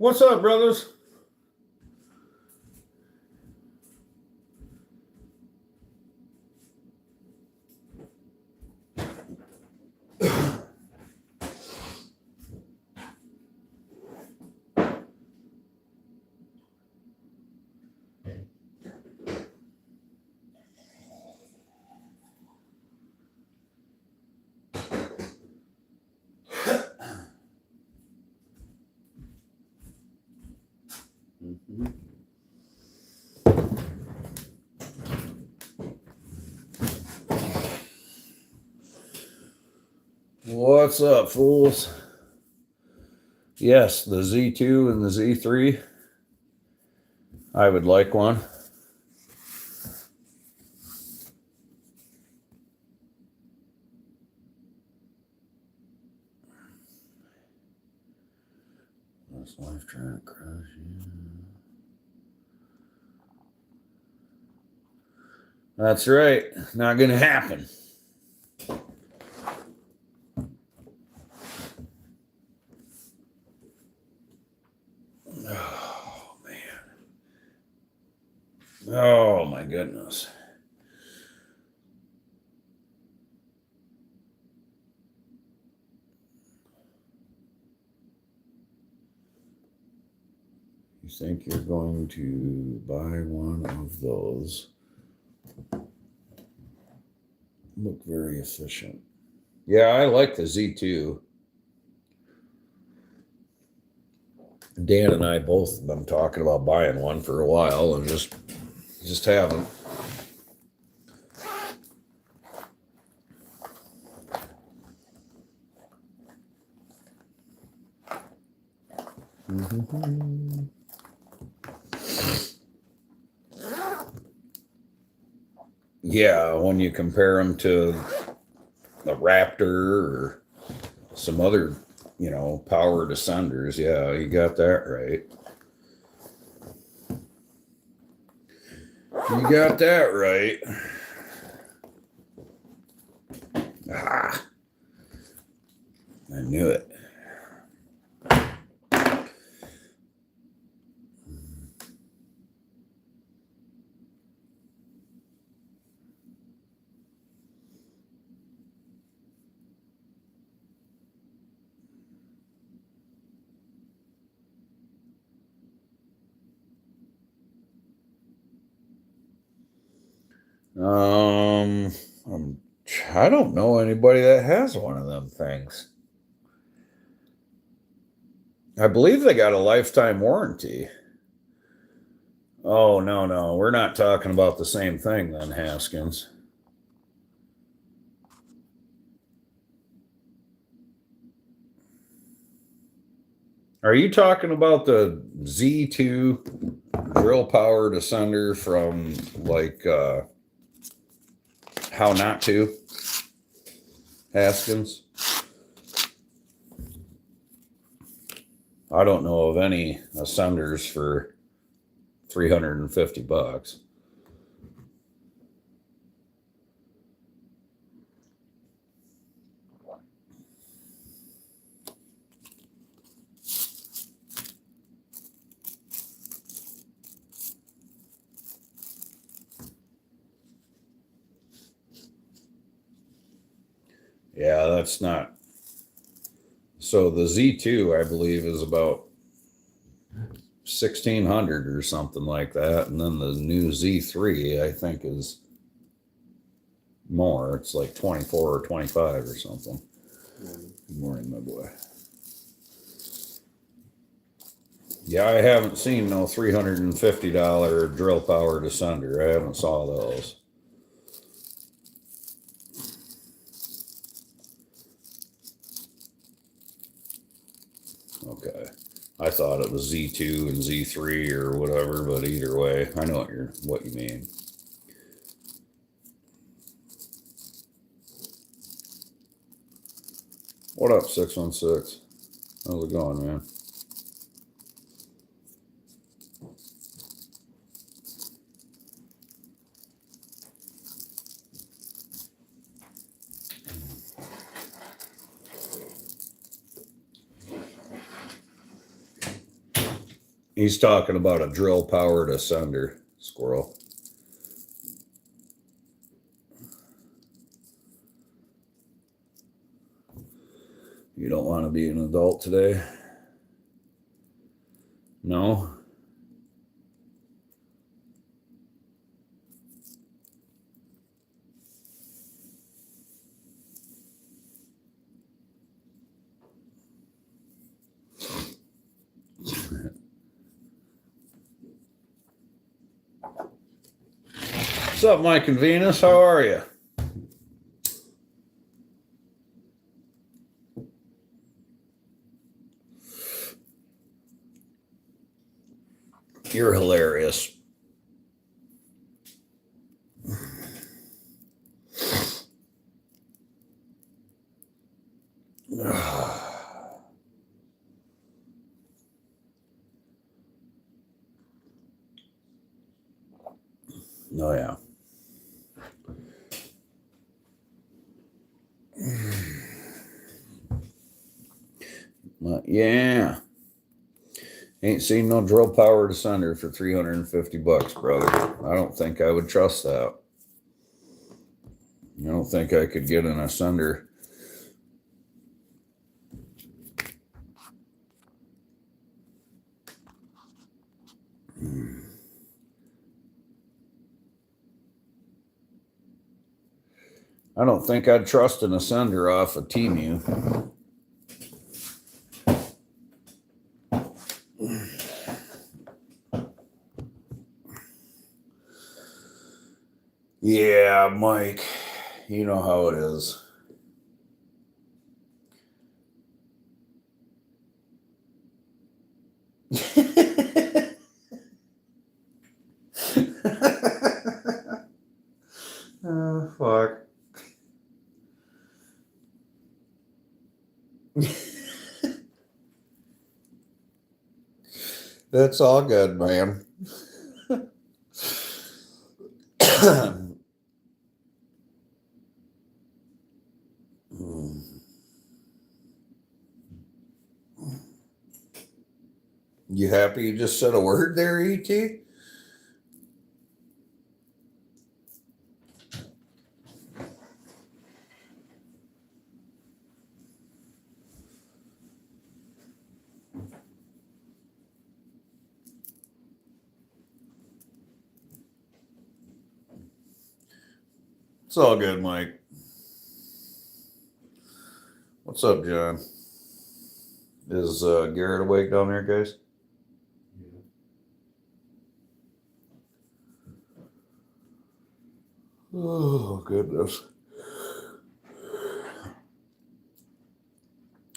What's up, brothers? What's up, fools? Yes, the Z2 and the Z3. I would like one. This life trying to crush you. That's right. Not going to happen. Oh, man. Oh, my goodness. You think you're going to buy one of those? Look very efficient. Yeah, I like the Z2. Dan and I both have been talking about buying one for a while and just haven't. Yeah, when you compare them to the Raptor or some other, power descenders, yeah, you got that right. You got that right. Ah, I knew it. I don't know anybody that has one of them things. I believe they got a lifetime warranty. Oh, no. We're not talking about the same thing then, Haskins. Are you talking about the Z2 drill power descender from How Not To, Haskins? I don't know of any ascenders for $350. Yeah, that's not. So the Z2, I believe, is about 1,600 or something like that, and then the new Z3, I think, is more. It's like 24 or 25 or something. Good morning, my boy. Yeah, I haven't seen no $350 drill power descender. I haven't saw those. Okay. I thought it was Z2 and Z3 or whatever, but either way, I know what you mean. What up, 616? How's it going, man? He's talking about a drill powered ascender, Squirrel. You don't want to be an adult today? No? What's up, Mike and Venus? How are you? You're hilarious. Oh, yeah. Yeah. Ain't seen no drill powered ascender for $350, brother. I don't think I would trust that. I don't think I could get an ascender. I don't think I'd trust an ascender off a Temu. Yeah, Mike, you know how it is. Oh, fuck. That's all good, man. You happy you just said a word there, E.T.? It's all good, Mike. What's up, John? Is Garrett awake down there, guys? Oh, goodness.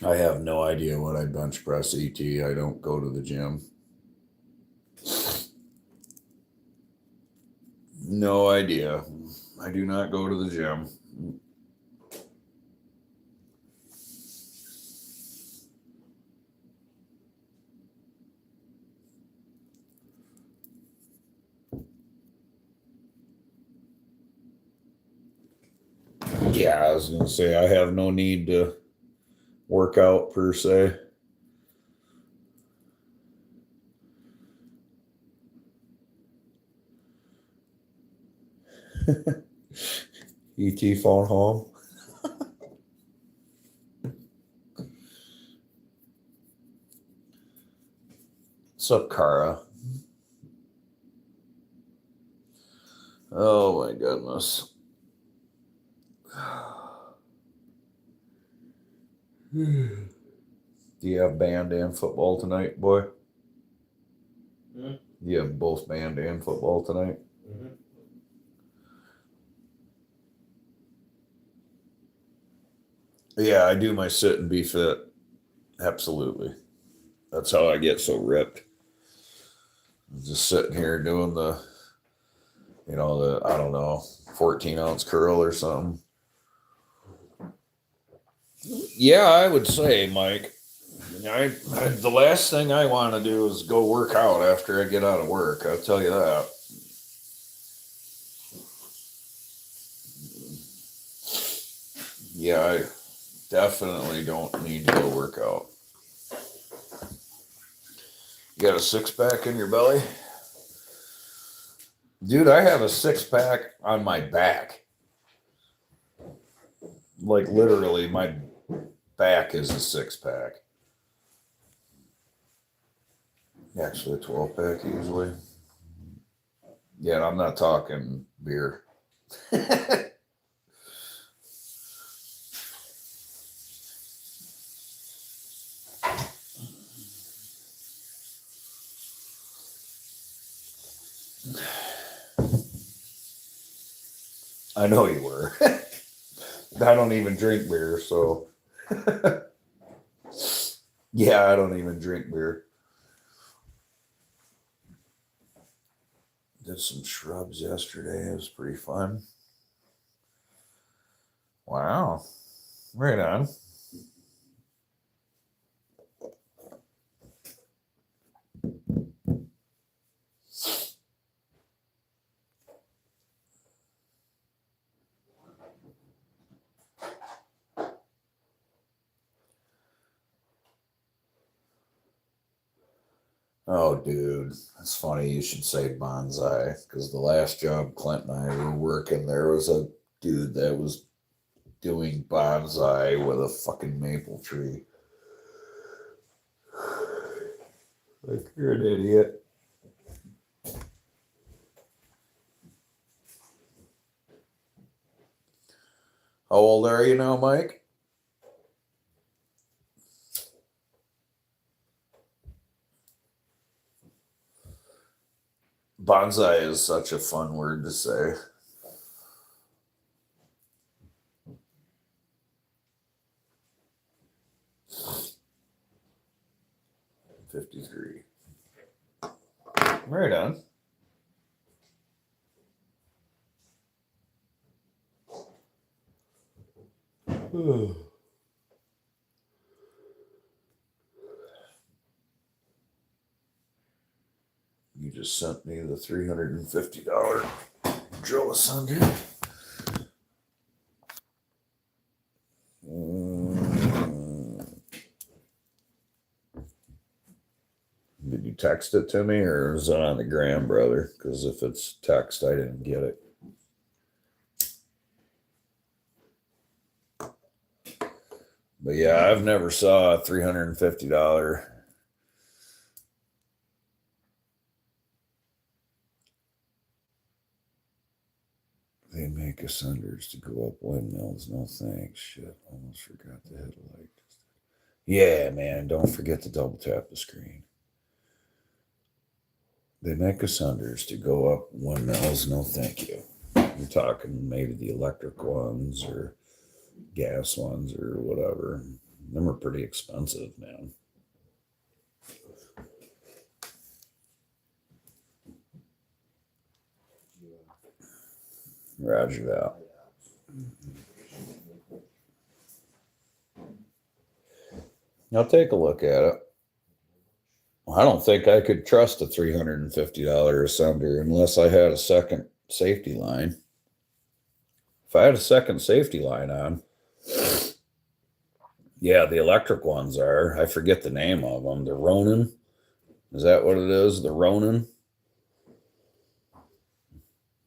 I have no idea what I bench press, ET. I don't go to the gym. No idea. I do not go to the gym. Yeah, I was going to say, I have no need to work out per se. ET phone home. What's up, Kara? Oh my goodness. Do you have band and football tonight, boy? Mm-hmm. You have both band and football tonight? Mm-hmm. Yeah, I do my sit and be fit. Absolutely. That's how I get so ripped. I'm just sitting here doing the, I don't know, 14-ounce curl or something. Yeah, I would say, Mike, the last thing I want to do is go work out after I get out of work. I'll tell you that. Yeah, I definitely don't need to go work out. You got a 6-pack in your belly? Dude, I have a 6-pack on my back. Like literally, my back is a 6-pack. Actually, a 12-pack usually. Yeah, I'm not talking beer. I know you were. I don't even drink beer, so. Yeah, I don't even drink beer. Did some shrubs yesterday. It was pretty fun. Wow. Right on. Oh, dude, it's funny you should say bonsai because the last job Clint and I were working, there was a dude that was doing bonsai with a fucking maple tree. Like, you're an idiot. How old are you now, Mike? Bonsai is such a fun word to say. 53. Right on. You just sent me the $350 drill asunder. Did you text it to me or is it on the gram, brother? Because if it's text, I didn't get it. But yeah, I've never saw a $350. They make ascenders to go up windmills. No thanks. Shit, almost forgot to hit a like. Yeah, man, don't forget to double tap the screen. They make ascenders to go up windmills. No thank you. You're talking maybe the electric ones or gas ones or whatever. Them are pretty expensive, man. Roger that. I'll take a look at it. I don't think I could trust a $350 ascender unless I had a second safety line. If I had a second safety line on, yeah, the electric ones are. I forget the name of them. The Ronin. Is that what it is? The Ronin?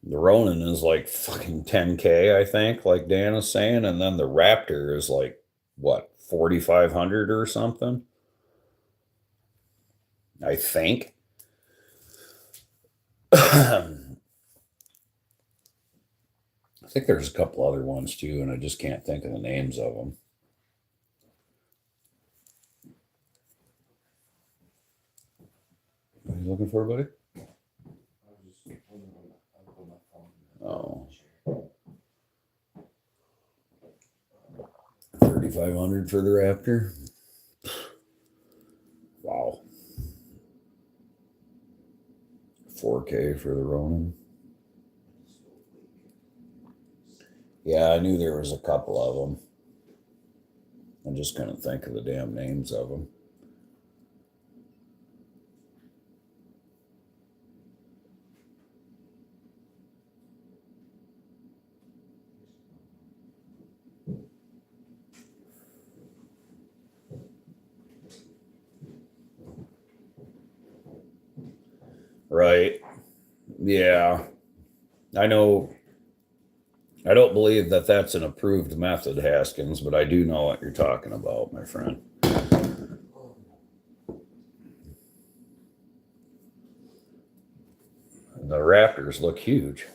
The Ronin is like fucking 10K, I think, like Dan is saying. And then the Raptor is like, what, 4,500 or something? I think. I think there's a couple other ones too, and I just can't think of the names of them. What are you looking for, buddy? Oh. 3,500 for the Raptor. Wow. 4K for the Ronin. Yeah, I knew there was a couple of them. I just couldn't think of the damn names of them. Right. Yeah. I know. I don't believe that that's an approved method, Haskins, but I do know what you're talking about, my friend. The Raptors look huge.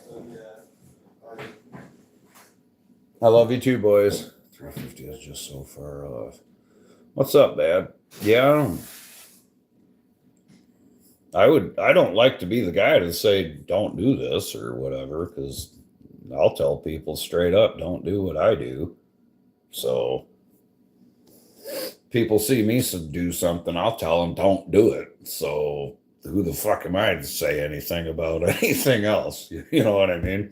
I love you too, boys. 350 is just so far off. What's up, Dad? Yeah. I don't like to be the guy to say don't do this or whatever, because I'll tell people straight up, don't do what I do. So people see me do something, I'll tell them don't do it. So who the fuck am I to say anything about anything else? You know what I mean?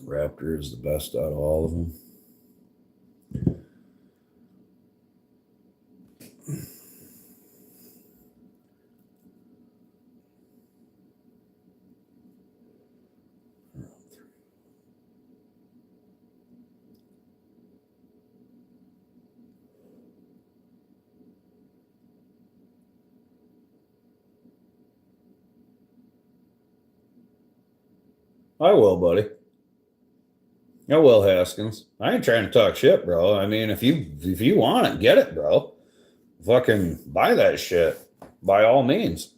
Raptor is the best out of all of them. I will, buddy. I will, Haskins. I ain't trying to talk shit, bro. I mean, if you want it, get it, bro. Fucking buy that shit by all means.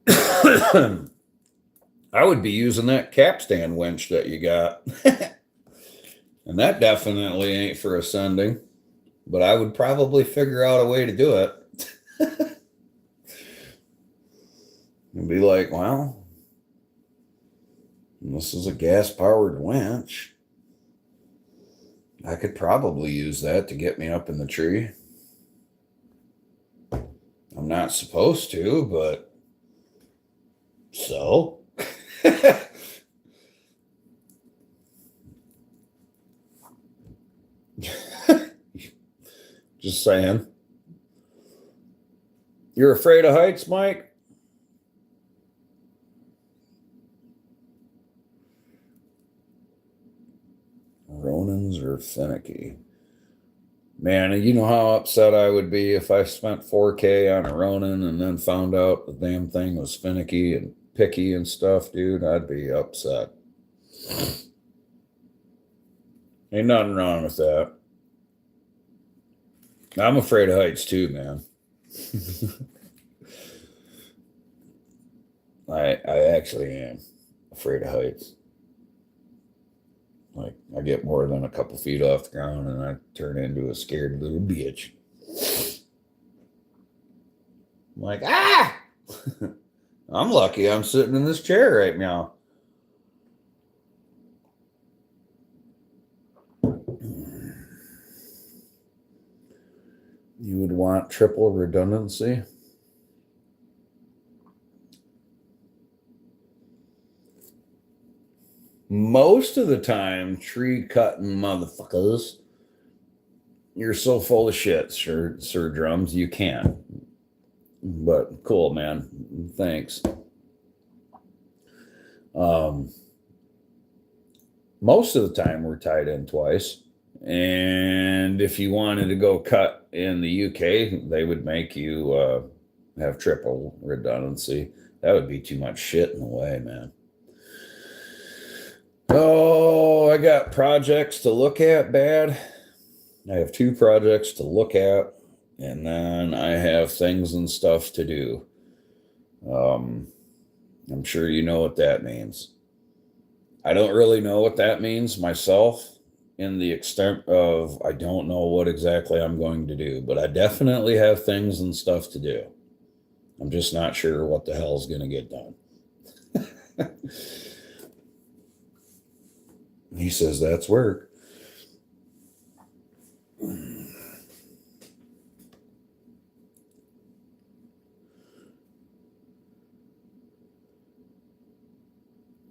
I would be using that capstan winch that you got. And that definitely ain't for ascending, but I would probably figure out a way to do it. And be like, well, this is a gas-powered winch. I could probably use that to get me up in the tree. I'm not supposed to, but so. Just saying. You're afraid of heights, Mike? Ronins or finicky? Man, you know how upset I would be if I spent $4K on a Ronin and then found out the damn thing was finicky and picky and stuff, dude. I'd be upset. Ain't nothing wrong with that. I'm afraid of heights too, man. I actually am afraid of heights. Like, I get more than a couple feet off the ground and I turn into a scared little bitch. I'm like, ah! I'm lucky I'm sitting in this chair right now. You would want triple redundancy? Most of the time, tree cutting motherfuckers, you're so full of shit, Sir Drums, you can't. But cool, man. Thanks. Most of the time, we're tied in twice. And if you wanted to go cut in the UK, they would make you have triple redundancy. That would be too much shit in the way, man. Oh, I got projects to look at, bad. I have 2 projects to look at, and then I have things and stuff to do. I'm sure you know what that means. I don't really know what that means myself, in the extent of I don't know what exactly I'm going to do, but I definitely have things and stuff to do. I'm just not sure what the hell's going to get done. He says that's work.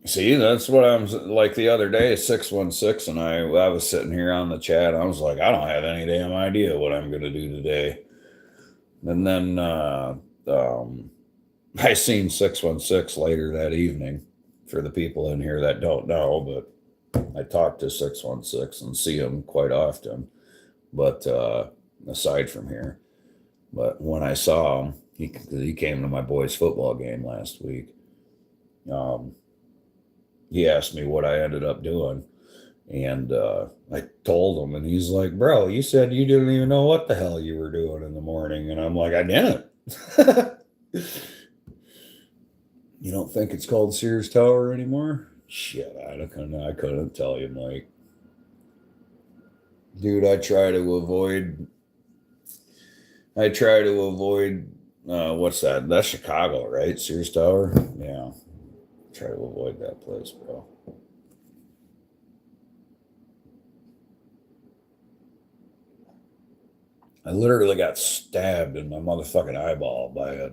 See, that's what I'm like the other day, 616, and I was sitting here on the chat. I was like, I don't have any damn idea what I'm going to do today. And then I seen 616 later that evening, for the people in here that don't know, but I talk to 616 and see him quite often. But aside from here, But when I saw him, he came to my boys' football game last week. He asked me what I ended up doing. And I told him, and he's like, "Bro, you said you didn't even know what the hell you were doing in the morning." And I'm like, "I didn't." You don't think it's called Sears Tower anymore? Shit, I couldn't tell you, Mike. Dude, I try to avoid what's that? That's Chicago, right? Sears Tower? Yeah. Try to avoid that place, bro. I literally got stabbed in my motherfucking eyeball by a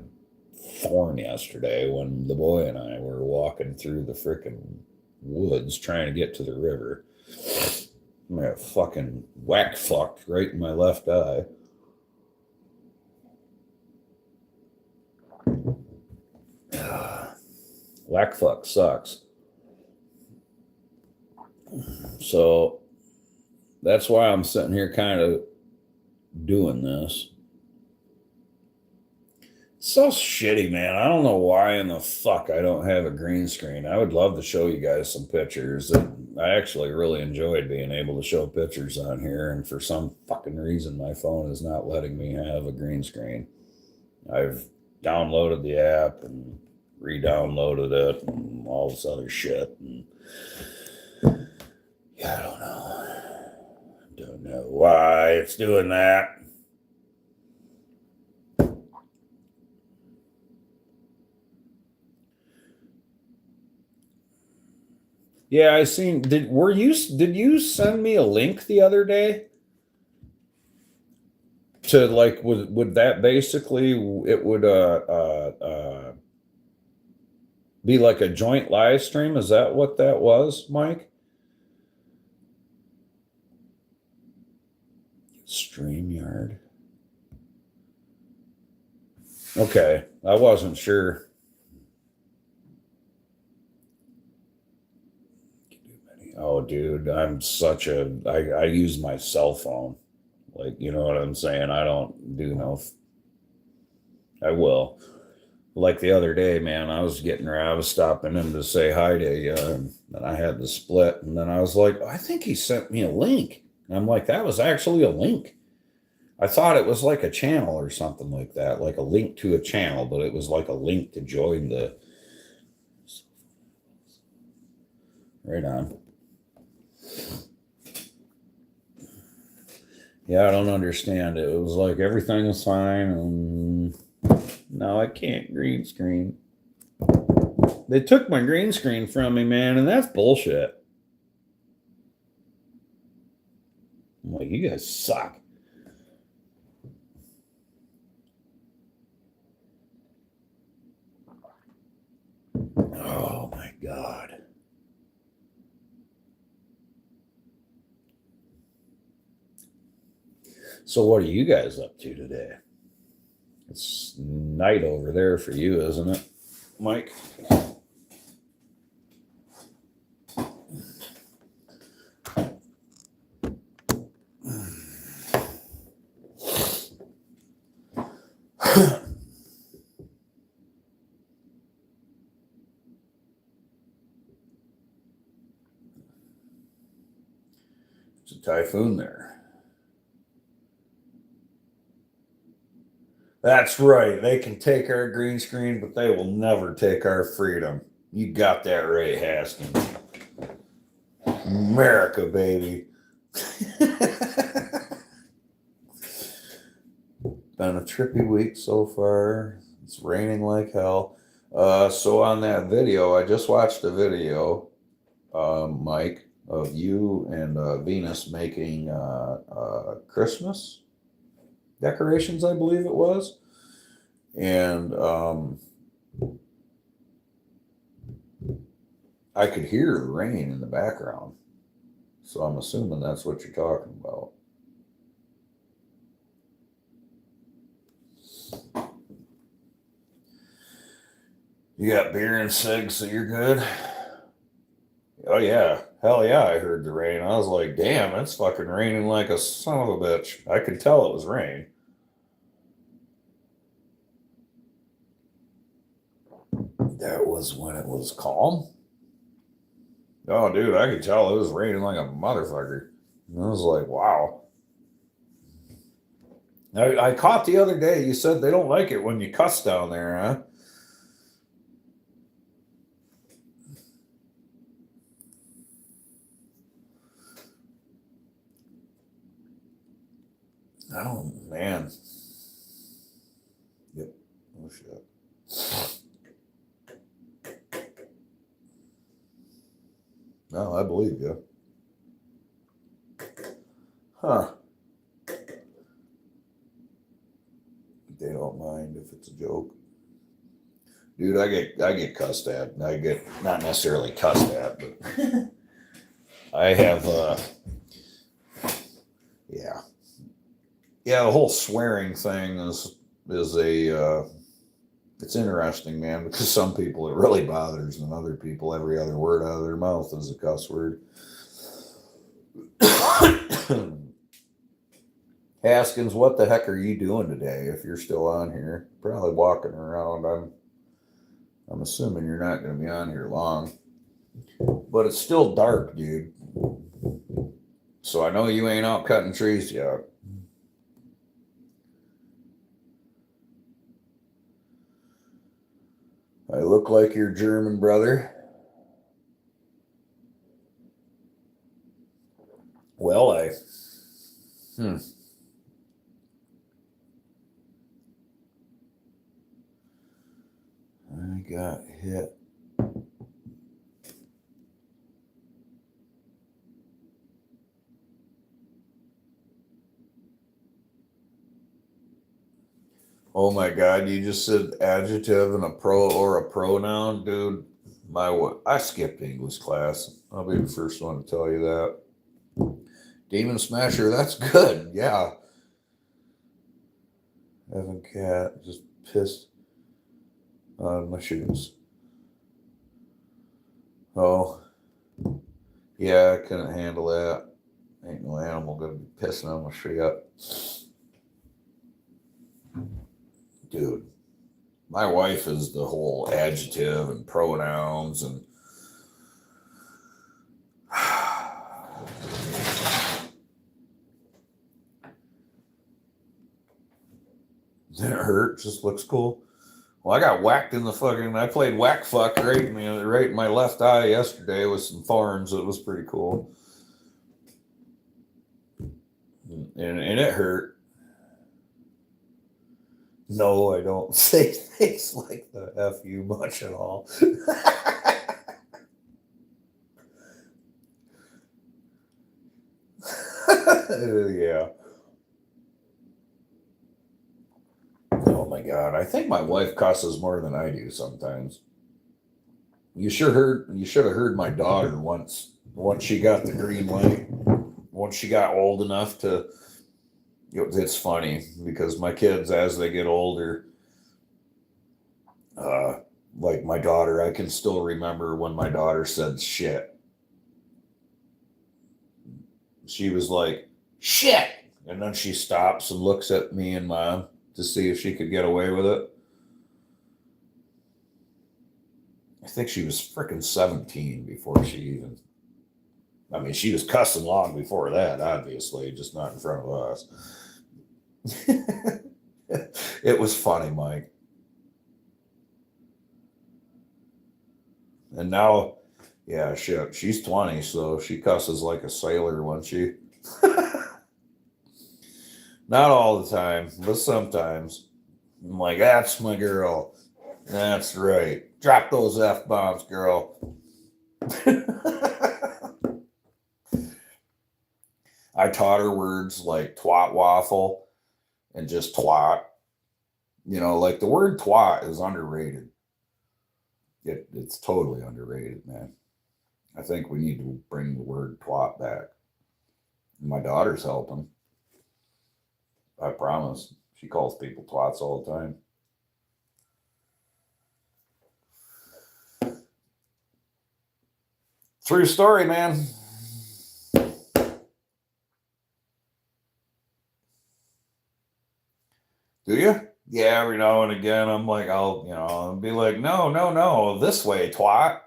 thorn yesterday when the boy and I were walking through the frickin' woods trying to get to the river. I got fucking whack fucked right in my left eye. Whack fuck sucks. So that's why I'm sitting here kind of doing this. So shitty, man. I don't know why in the fuck I don't have a green screen. I would love to show you guys some pictures. I actually really enjoyed being able to show pictures on here, and for some fucking reason, my phone is not letting me have a green screen. I've downloaded the app and re-downloaded it and all this other shit. And yeah, I don't know. Don't know why it's doing that. Yeah, I seen. Did you send me a link the other day to like would that basically it would be like a joint live stream? Is that what that was, Mike? StreamYard. Okay, I wasn't sure. Oh, dude, I use my cell phone. Like, you know what I'm saying? I don't do no. I will. Like the other day, man, I was stopping in to say hi to you, and I had the split, and then I was like, I think he sent me a link. And I'm like, that was actually a link. I thought it was like a channel or something like that, like a link to a channel, but it was like a link to join the. Right on. Yeah, I don't understand it. It was like everything is fine, and no, I can't green screen. They took my green screen from me, man, and that's bullshit. I'm like, you guys suck. Oh my God. So what are you guys up to today? It's night over there for you, isn't it, Mike? It's a typhoon there. That's right. They can take our green screen, but they will never take our freedom. You got that right, Haskins. America, baby. Been a trippy week so far. It's raining like hell. So on that video, I just watched a video, Mike, of you and Venus making Christmas decorations, I believe it was. And I could hear the rain in the background. So I'm assuming that's what you're talking about. You got beer and cigs, so you're good? Oh, yeah. Hell yeah, I heard the rain. I was like, damn, it's fucking raining like a son of a bitch. I could tell it was rain. That was when it was calm. Oh, dude, I could tell it was raining like a motherfucker. And I was like, wow. I caught the other day, you said they don't like it when you cuss down there, huh? Oh, man. Yep. Oh, shit. No, I believe you. Huh. They don't mind if it's a joke. Dude, I get cussed at. I get not necessarily cussed at, but I have yeah. Yeah, the whole swearing thing is a it's interesting, man, because some people it really bothers, and other people every other word out of their mouth is a cuss word. Haskins, what the heck are you doing today? If you're still on here, probably walking around. I'm assuming you're not going to be on here long, but it's still dark, dude. So I know you ain't out cutting trees yet. I look like your German brother. Well, I got hit. Oh my God! You just said adjective and a pro or a pronoun, dude. I skipped English class. I'll be the first one to tell you that. Demon Smasher, that's good. Yeah. Evan Cat just pissed on my shoes. Oh, yeah, I couldn't handle that. Ain't no animal gonna be pissing on my shit. Dude, my wife is the whole adjective and pronouns and didn't hurt, just looks cool. Well, I got whacked in the fucking. I played whack fuck right in my left eye yesterday with some thorns. It was pretty cool, and it hurt. No, I don't say things like the F you much at all. Yeah. Oh my God. I think my wife cusses more than I do sometimes. You should have heard my daughter once she got the green light. Once she got old enough to it's funny because my kids as they get older, like my daughter, I can still remember when my daughter said shit. She was like, shit. And then she stops and looks at me and mom to see if she could get away with it. I think she was freaking 17 before she even. I mean, she was cussing long before that, obviously, just not in front of us. It was funny, Mike. And now, yeah, shit, she's 20, so she cusses like a sailor when she. Not all the time, but sometimes. I'm like, that's my girl. That's right. Drop those F bombs, girl. I taught her words like twat waffle and just twat. Like the word twat is underrated. It's totally underrated, man. I think we need to bring the word twat back. My daughter's helping. I promise. She calls people twats all the time. True story, man. Do you? Yeah, every now and again, I'm like, I'll be like, no, no, no, this way, twat.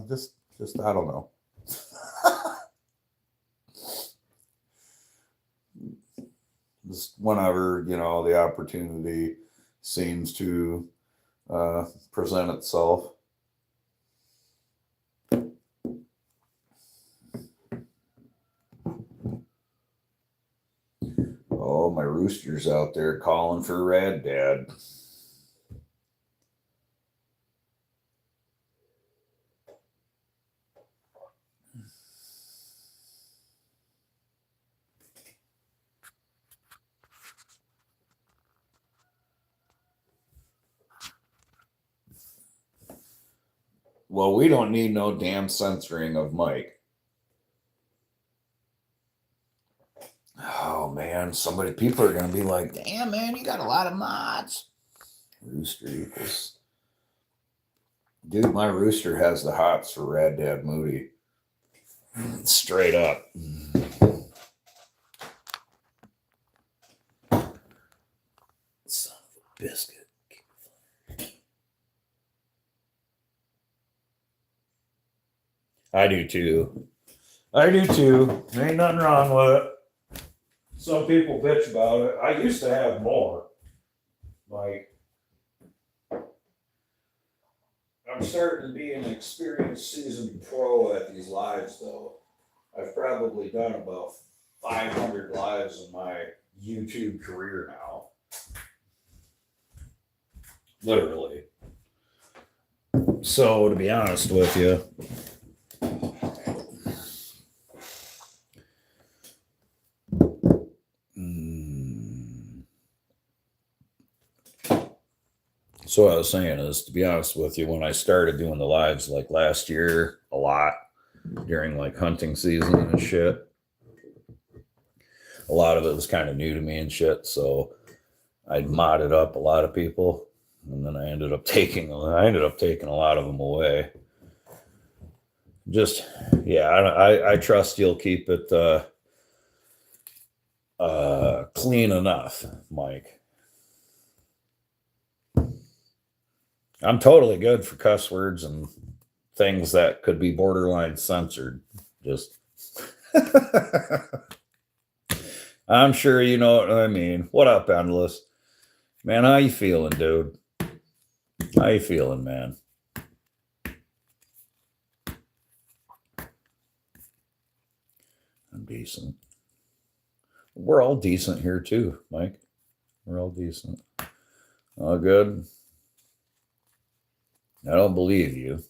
Just, I don't know. Just whenever, the opportunity seems to present itself. Oh, my rooster's out there calling for Rad Dad. Well, we don't need no damn censoring of Mike. Oh man, people are gonna be like, damn man, you got a lot of mods. Rooster equals. Dude, my rooster has the hots for Rad Dad Moody. Straight up. Son of a biscuit. I do too. Ain't nothing wrong with it. Some people bitch about it. I used to have more. Like, I'm starting to be an experienced seasoned pro at these lives, though. I've probably done about 500 lives in my YouTube career now. Literally. So, to be honest with you, so what I was saying is, to be honest with you, when I started doing the lives like last year, a lot during like hunting season and shit, a lot of it was kind of new to me and shit. So I'd modded up a lot of people, and then I ended up taking a lot of them away. Just I trust you'll keep it clean enough, Mike. I'm totally good for cuss words and things that could be borderline censored. Just I'm sure you know what I mean. What up, Endless? Man, how you feeling, dude? How you feeling, man? I'm decent. We're all decent here too, Mike. We're all decent. All good. I don't believe you.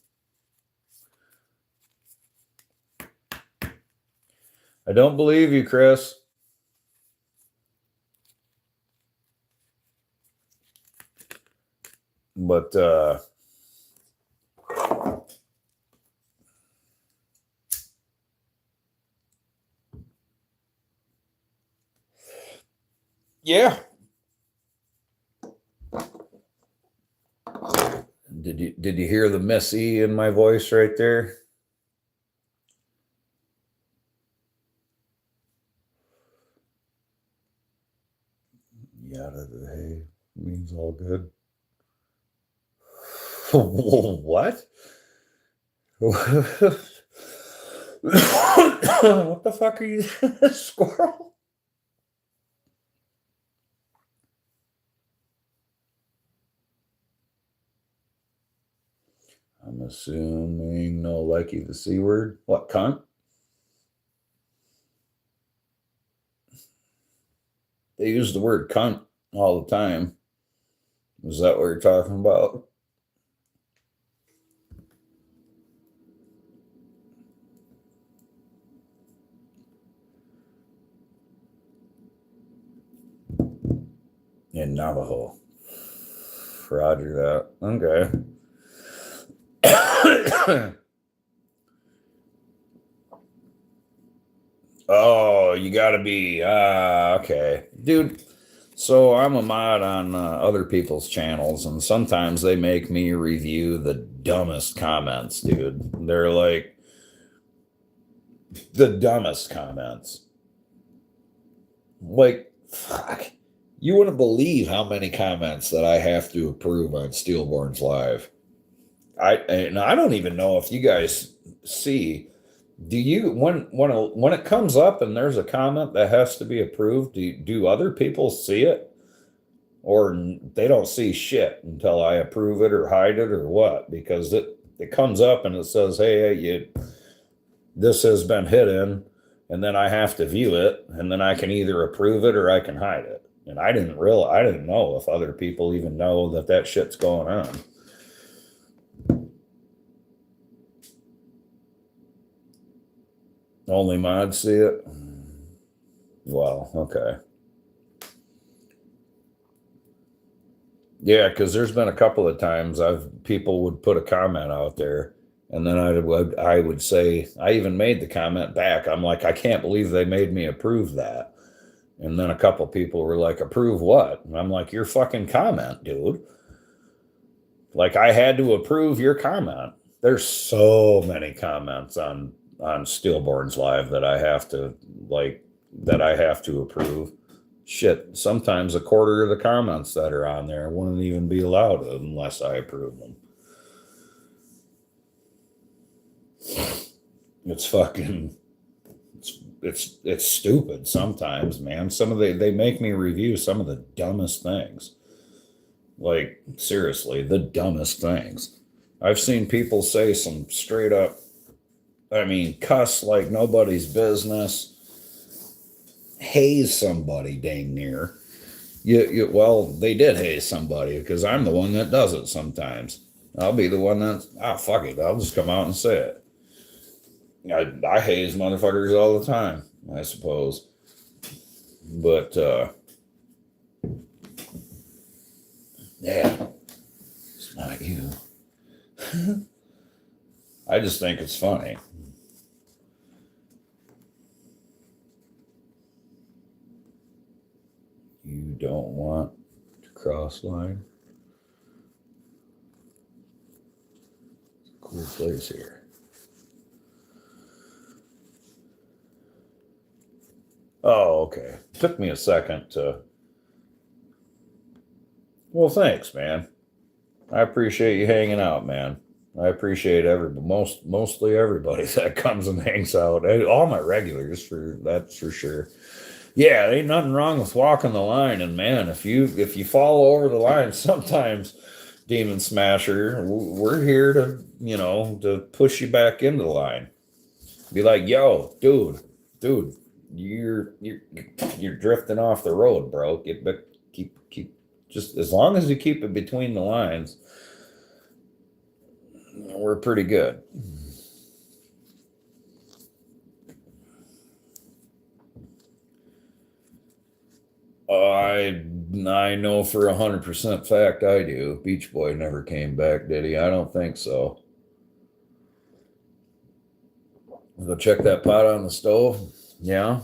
I don't believe you, Chris. But yeah. Did you hear the Miss E in my voice right there? Yada the hay means all good. What? What the fuck are you, squirrel? I'm assuming no likey the C word. What, cunt? They use the word cunt all the time. Is that what you're talking about? In Navajo. Roger that. Okay. Oh, you gotta be okay, dude. So I'm a mod on other people's channels, and sometimes they make me review the dumbest comments, dude. They're like the dumbest comments. Like, fuck. You wouldn't believe how many comments that I have to approve on Steelborns Live. And I don't even know if you guys see. Do you when it comes up and there's a comment that has to be approved? Do other people see it, or they don't see shit until I approve it or hide it or what? Because it comes up and it says, "Hey, this has been hidden," and then I have to view it, and then I can either approve it or I can hide it. And I didn't know if other people even know that shit's going on. Only mods see it? Well, okay. Yeah, because there's been a couple of times people would put a comment out there, and then I would say, I even made the comment back. I'm like, I can't believe they made me approve that. And then a couple people were like, approve what? And I'm like, your fucking comment, dude. Like, I had to approve your comment. There's so many comments on Steelborns Live that I have to approve. Shit, sometimes a quarter of the comments that are on there wouldn't even be allowed unless I approve them. It's fucking it's stupid sometimes, man. They make me review some of the dumbest things. Like, seriously, the dumbest things. I've seen people say some straight up, cuss like nobody's business, haze somebody dang near. Well, they did haze somebody because I'm the one that does it sometimes. I'll be the one fuck it. I'll just come out and say it. I haze motherfuckers all the time, I suppose. But, yeah, it's not you. I just think it's funny. You don't want to cross line. It's a cool place here. Oh, okay. Took me a second to. Well, thanks, man. I appreciate you hanging out, man. I appreciate mostly everybody that comes and hangs out. All my regulars, that's for sure. Yeah, there ain't nothing wrong with walking the line, and man, if you fall over the line, sometimes, Demon Smasher, we're here to push you back into the line. Be like, yo, dude, you're drifting off the road, bro. Keep just as long as you keep it between the lines, we're pretty good. I know for 100% fact I do. Beach Boy never came back, did he? I don't think so. Go check that pot on the stove. Yeah.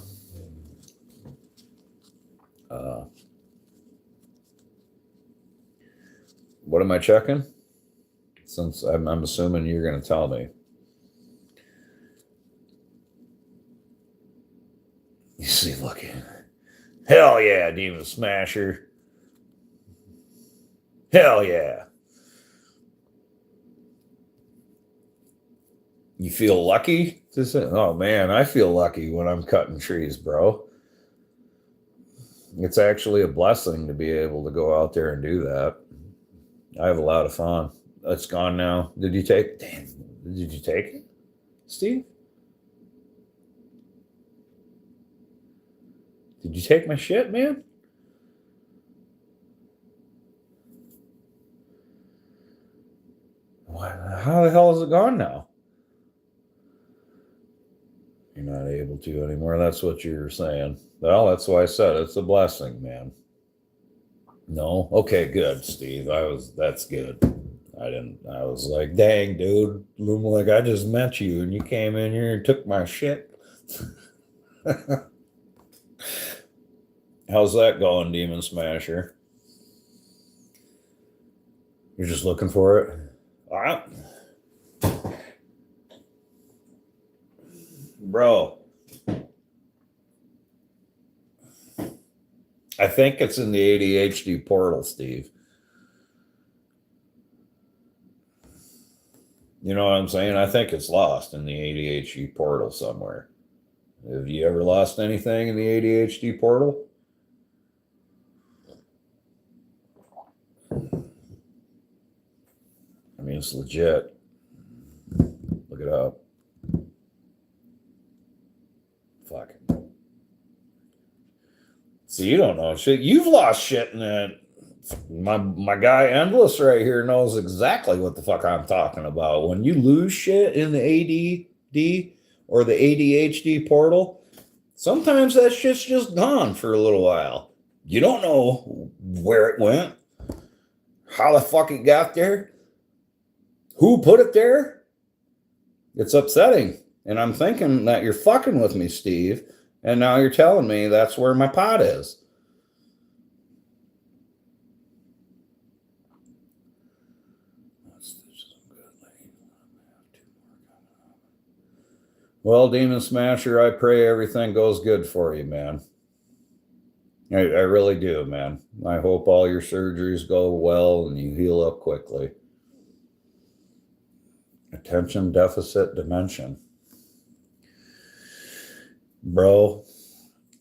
What am I checking? Since I'm assuming you're going to tell me. You see, looking. Hell yeah, Demon Smasher. Hell yeah. You feel lucky to say? Oh man, I feel lucky when I'm cutting trees, bro. It's actually a blessing to be able to go out there and do that. I have a lot of fun. It's gone now. Did you take it, Steve? Did you take my shit, man? How the hell is it gone now? You're not able to anymore. That's what you're saying. Well, that's why I said it's a blessing, man. No? Okay, good, Steve. That's good. I was like, dang, dude. Like, I just met you and you came in here and took my shit. How's that going, Demon Smasher? You're just looking for it? All right. Bro. I think it's in the ADHD portal, Steve. You know what I'm saying? I think it's lost in the ADHD portal somewhere. Have you ever lost anything in the ADHD portal? I mean, it's legit. Look it up. Fuck. See, you don't know shit. You've lost shit in that. My guy Endless right here knows exactly what the fuck I'm talking about. When you lose shit in the ADD or the ADHD portal, sometimes that shit's just gone for a little while. You don't know where it went, how the fuck it got there, who put it there. It's upsetting. And I'm thinking that you're fucking with me, Steve. And now you're telling me that's where my pot is. Well, Demon Smasher, I pray everything goes good for you, man. I really do, man. I hope all your surgeries go well and you heal up quickly. Attention deficit dimension. Bro,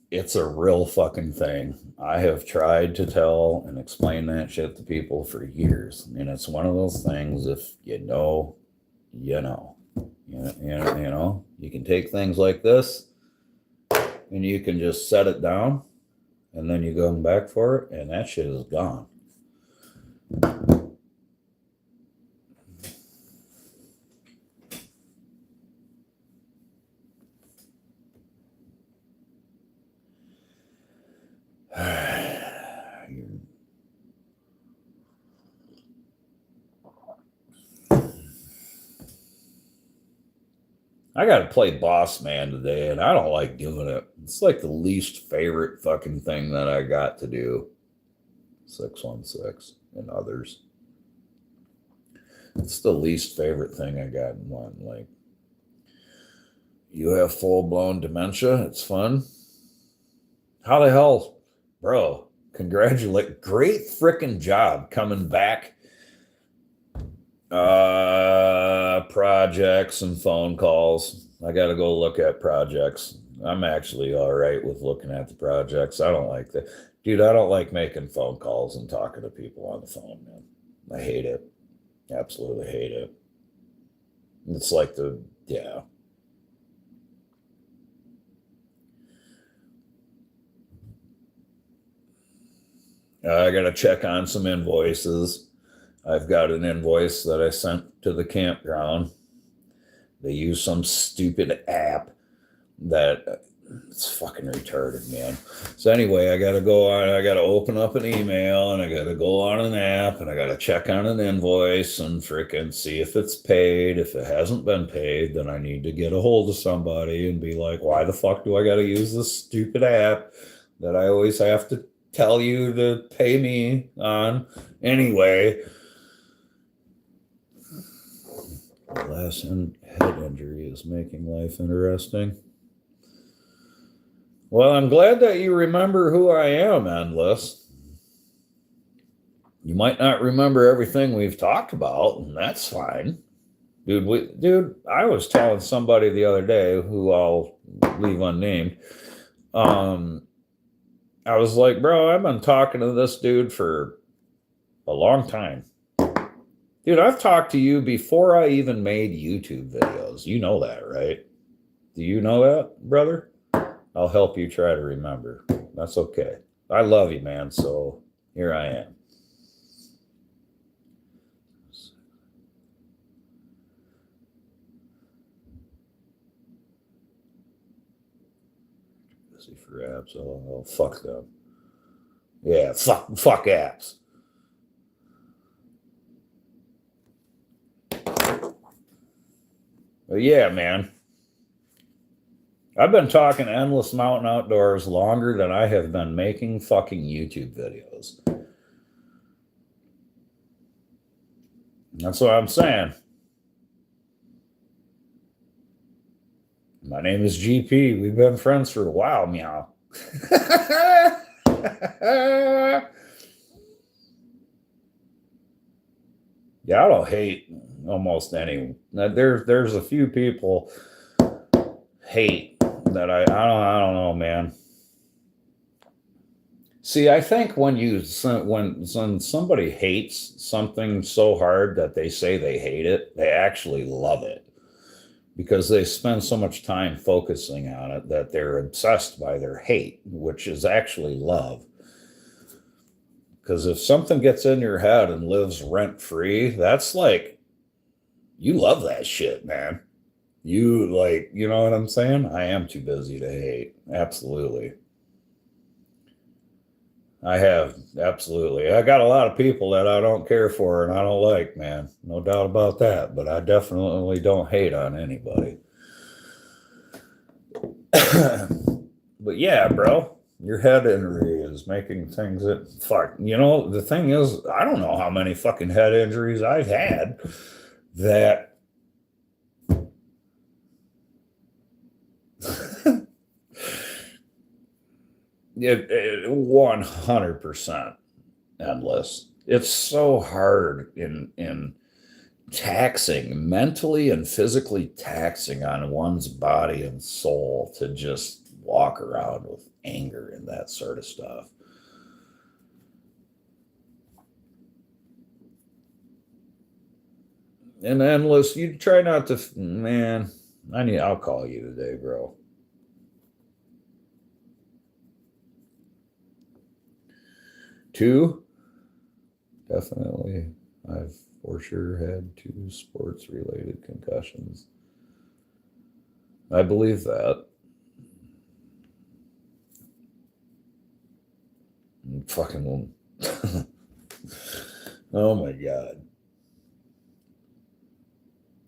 it's a real fucking thing. I have tried to tell and explain that shit to people for years. And it's one of those things, if you know, you know. You know, you can take things like this and you can just set it down and then you go back for it and that shit is gone. I got to play Boss Man today, and I don't like doing it. It's like the least favorite fucking thing that I got to do. 616 and others. It's the least favorite thing I got in one. Like, you have full-blown dementia. It's fun. How the hell, bro? Congratulate. Great freaking job coming back. Projects and phone calls. I got to go look at projects. I'm actually all right with looking at the projects. I don't like that. Dude, I don't like making phone calls and talking to people on the phone, man. I hate it. Absolutely hate it. It's like yeah. I got to check on some invoices. I've got an invoice that I sent to the campground. They use some stupid app that it's fucking retarded, man. So anyway, I got to go on, I got to open up an email and I got to go on an app and I got to check on an invoice and freaking see if it's paid. If it hasn't been paid, then I need to get a hold of somebody and be like, why the fuck do I got to use this stupid app that I always have to tell you to pay me on? Anyway, last head injury is making life interesting. Well, I'm glad that you remember who I am, Endless. You might not remember everything we've talked about, and that's fine. Dude, I was telling somebody the other day, who I'll leave unnamed, I was like, bro, I've been talking to this dude for a long time. Dude, I've talked to you before I even made YouTube videos. You know that, right? Do you know that, brother? I'll help you try to remember. That's okay. I love you, man. So here I am. Busy for apps. Oh, fuck them. Yeah, fuck apps. But yeah, man. I've been talking Endless Mountain Outdoors longer than I have been making fucking YouTube videos. That's what I'm saying. My name is GP. We've been friends for a while, meow. Yeah, I don't hate almost any. There's a few people hate that I don't know, man. See, I think when somebody hates something so hard that they say they hate it, they actually love it because they spend so much time focusing on it that they're obsessed by their hate, which is actually love. Because if something gets in your head and lives rent free, that's like you love that shit, man. You know what I'm saying? I am too busy to hate. Absolutely. I have, absolutely. I got a lot of people that I don't care for and I don't like, man. No doubt about that. But I definitely don't hate on anybody. But yeah, bro, your head injury is making things that fuck. You know, the thing is, I don't know how many fucking head injuries I've had that it 100% endless. It's so hard in taxing, mentally and physically taxing on one's body and soul to just walk around with anger and that sort of stuff. And endless, you try not to, man. I'll call you today, bro. Two, definitely. I've for sure had two sports related concussions. I believe that. Fucking. Oh my God.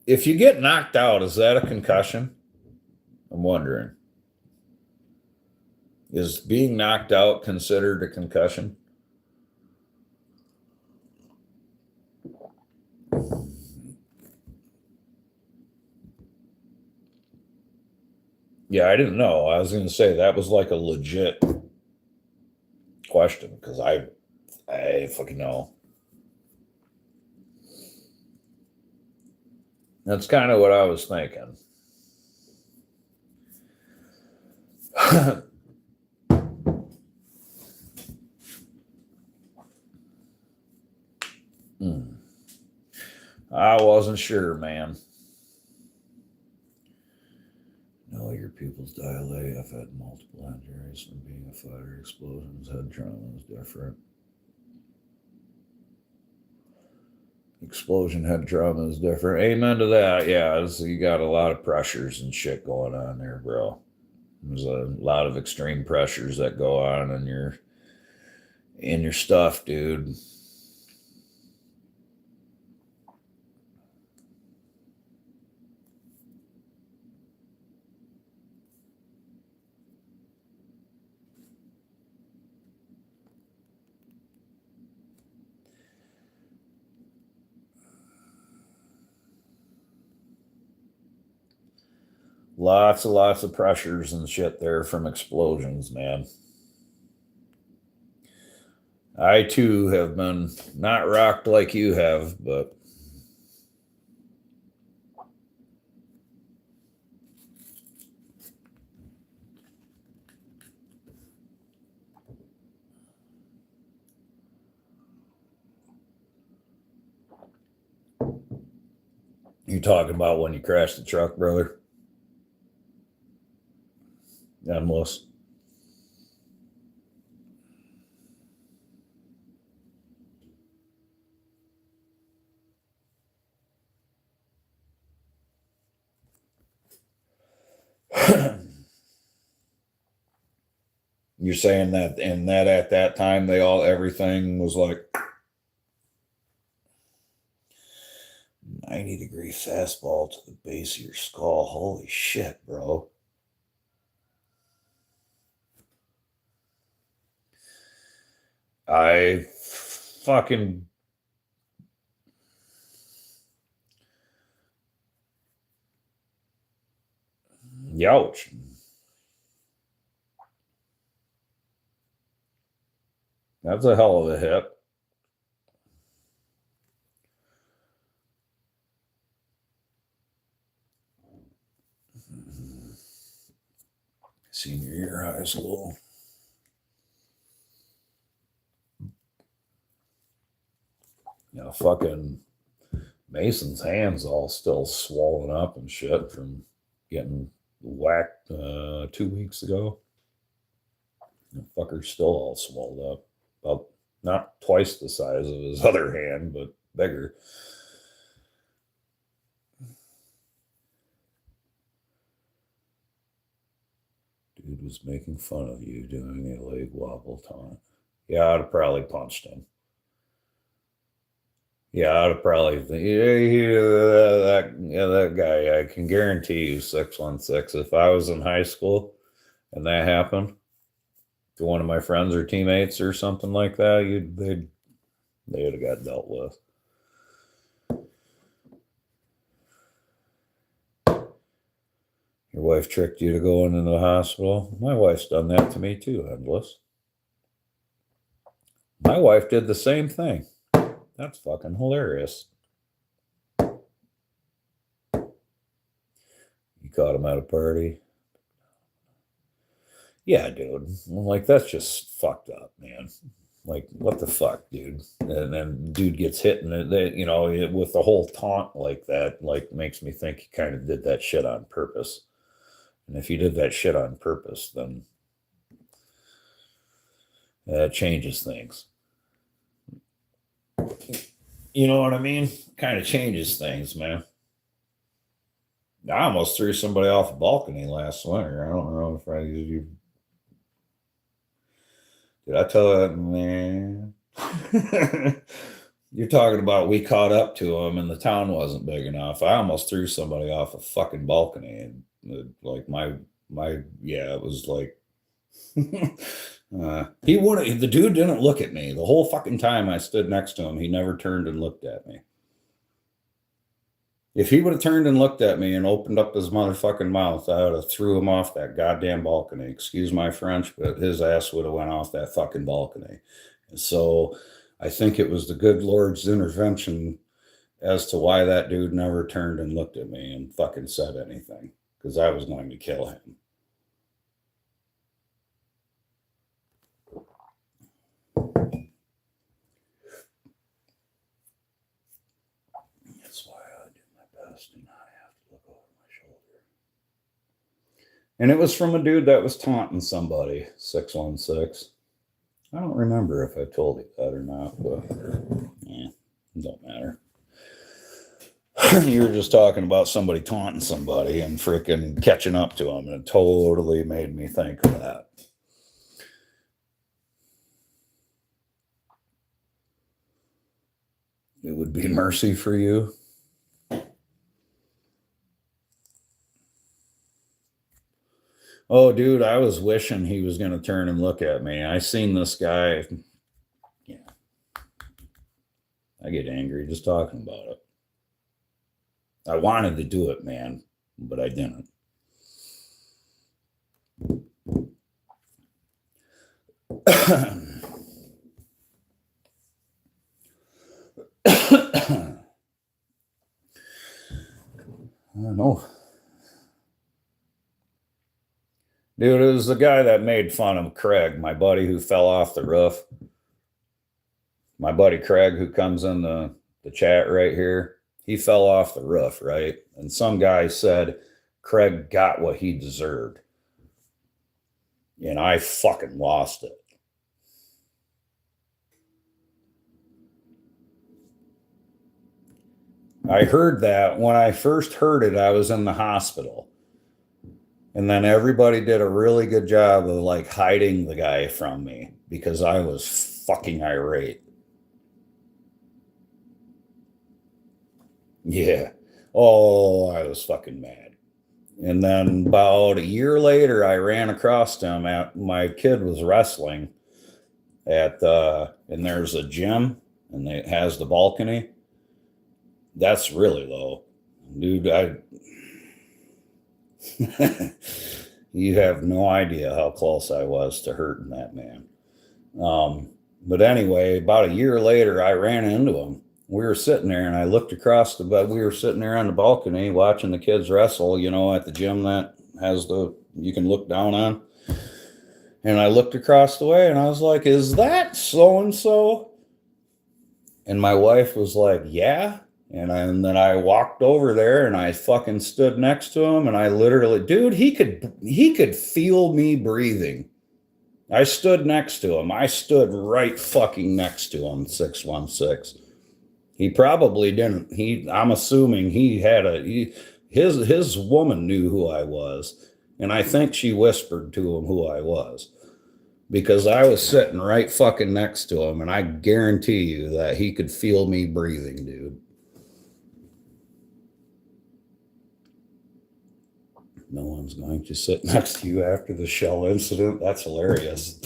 If you get knocked out, is that a concussion? I'm wondering. Is being knocked out considered a concussion? Yeah, I didn't know. I was going to say that was like a legit question because I fucking know. That's kind of what I was thinking. Hmm. I wasn't sure, man. No, your pupils dilate. I've had multiple injuries from being a fighter. Explosions, head trauma is different. Explosion head trauma is different. Amen to that. Yeah, you got a lot of pressures and shit going on there, bro. There's a lot of extreme pressures that go on in your stuff, dude. Lots of pressures and shit there from explosions, man. I too have been not rocked like you have, but you talking about when you crashed the truck, brother? Endless. You're saying that and that at that time everything was like 90-degree fastball to the base of your skull. Holy shit, bro. I fucking youch. That's a hell of a hit. Senior year of high school. Fucking Mason's hands all still swollen up and shit from getting whacked 2 weeks ago. The fucker's still all swelled up. About not twice the size of his other hand, but bigger. Dude was making fun of you doing a leg wobble taunt. Yeah, I'd have probably punched him. Yeah, I'd have probably that guy. I can guarantee you, 616. If I was in high school and that happened to one of my friends or teammates or something like that, they would have got dealt with. Your wife tricked you to go into the hospital. My wife's done that to me too, Endless. My wife did the same thing. That's fucking hilarious. You caught him at a party. Yeah, dude. Like, that's just fucked up, man. Like, what the fuck, dude? And then dude gets hit, and with the whole taunt like that, like, makes me think he kind of did that shit on purpose. And if he did that shit on purpose, then that changes things. You know what I mean? Kind of changes things, man. I almost threw somebody off a balcony last winter. I don't know if did I tell that, man? You're talking about we caught up to him and the town wasn't big enough. I almost threw somebody off a fucking balcony, and like it was like the dude didn't look at me the whole fucking time I stood next to him. He never turned and looked at me. If he would have turned and looked at me and opened up his motherfucking mouth, I would have threw him off that goddamn balcony. Excuse my French, but his ass would have went off that fucking balcony. And so I think it was the good Lord's intervention as to why that dude never turned and looked at me and fucking said anything, because I was going to kill him. That's why I do my best to not have to look over my shoulder. And it was from a dude that was taunting somebody, 616. I don't remember if I told you that or not, but it don't matter. You were just talking about somebody taunting somebody and freaking catching up to them, and it totally made me think of that. It would be mercy for you. Oh, dude, I was wishing he was going to turn and look at me. I seen this guy. Yeah. I get angry just talking about it. I wanted to do it, man, but I didn't. I don't know. Dude, it was the guy that made fun of Craig, my buddy who fell off the roof. My buddy Craig, who comes in the chat right here, he fell off the roof, right? And some guy said Craig got what he deserved. And I fucking lost it. I heard that. When I first heard it, I was in the hospital. And then everybody did a really good job of like hiding the guy from me because I was fucking irate. Yeah. Oh, I was fucking mad. And then about a year later, I ran across him my kid was wrestling and there's a gym and it has the balcony. That's really low. Dude, you have no idea how close I was to hurting that man. But anyway, about a year later, I ran into him. We were sitting there and I looked across we were sitting there on the balcony watching the kids wrestle, at the gym that has the you can look down on. And I looked across the way and I was like, is that so and so? And my wife was like, yeah. And then I walked over there and I fucking stood next to him, and I literally, dude, he could feel me breathing. I stood next to him. I stood right fucking next to him, 616. He probably didn't. I'm assuming he had his woman knew who I was, and I think she whispered to him who I was, because I was sitting right fucking next to him, and I guarantee you that he could feel me breathing, dude. No one's going to sit next to you after the shell incident. That's hilarious.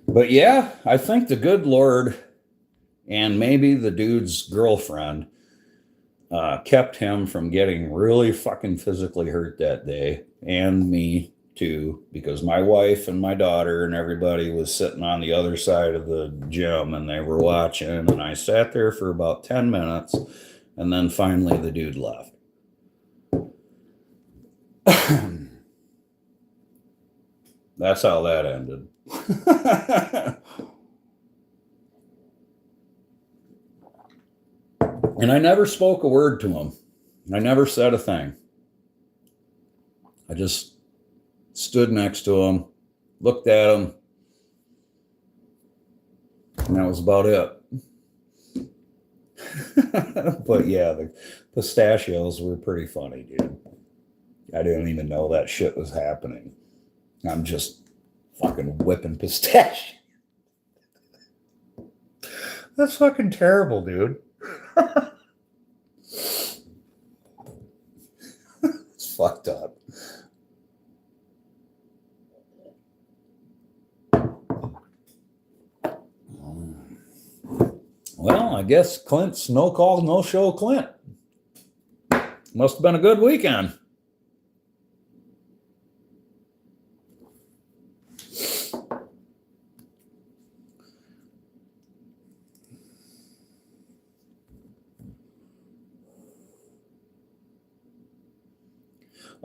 But yeah, I think the good Lord and maybe the dude's girlfriend kept him from getting really fucking physically hurt that day, and me too, because my wife and my daughter and everybody was sitting on the other side of the gym and they were watching, and I sat there for about 10 minutes, and then finally the dude left. That's how that ended. And I never spoke a word to him. I never said a thing. I just stood next to him, looked at him, and that was about it. But yeah, the pistachios were pretty funny, dude. I didn't even know that shit was happening. I'm just fucking whipping pistachio. That's fucking terrible, dude. It's fucked up. Well, I guess Clint's no call, no show Clint. Must have been a good weekend.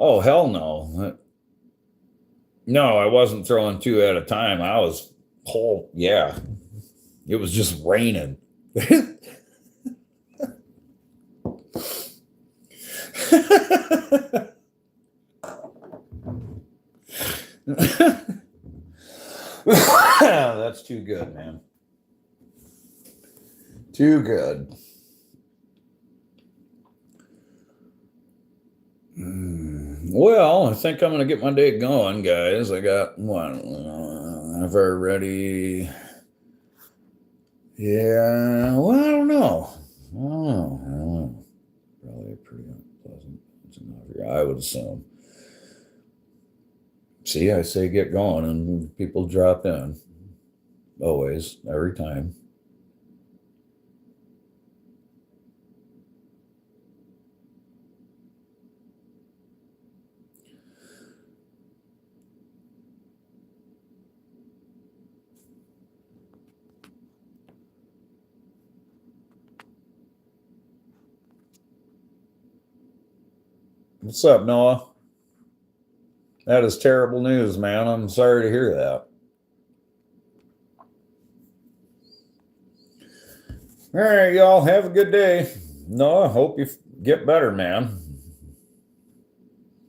Oh, hell no. No, I wasn't throwing two at a time. I was yeah. It was just raining. That's too good, man. Too good. Well, I think I'm going to get my day going, guys. I got what? I've already. Yeah, well, I don't know. Probably pretty unpleasant. I would assume. See, I say get going and people drop in. Always, every time. What's up, Noah? That is terrible news, man. I'm sorry to hear that. All right, y'all. Have a good day. Noah, hope you get better, man.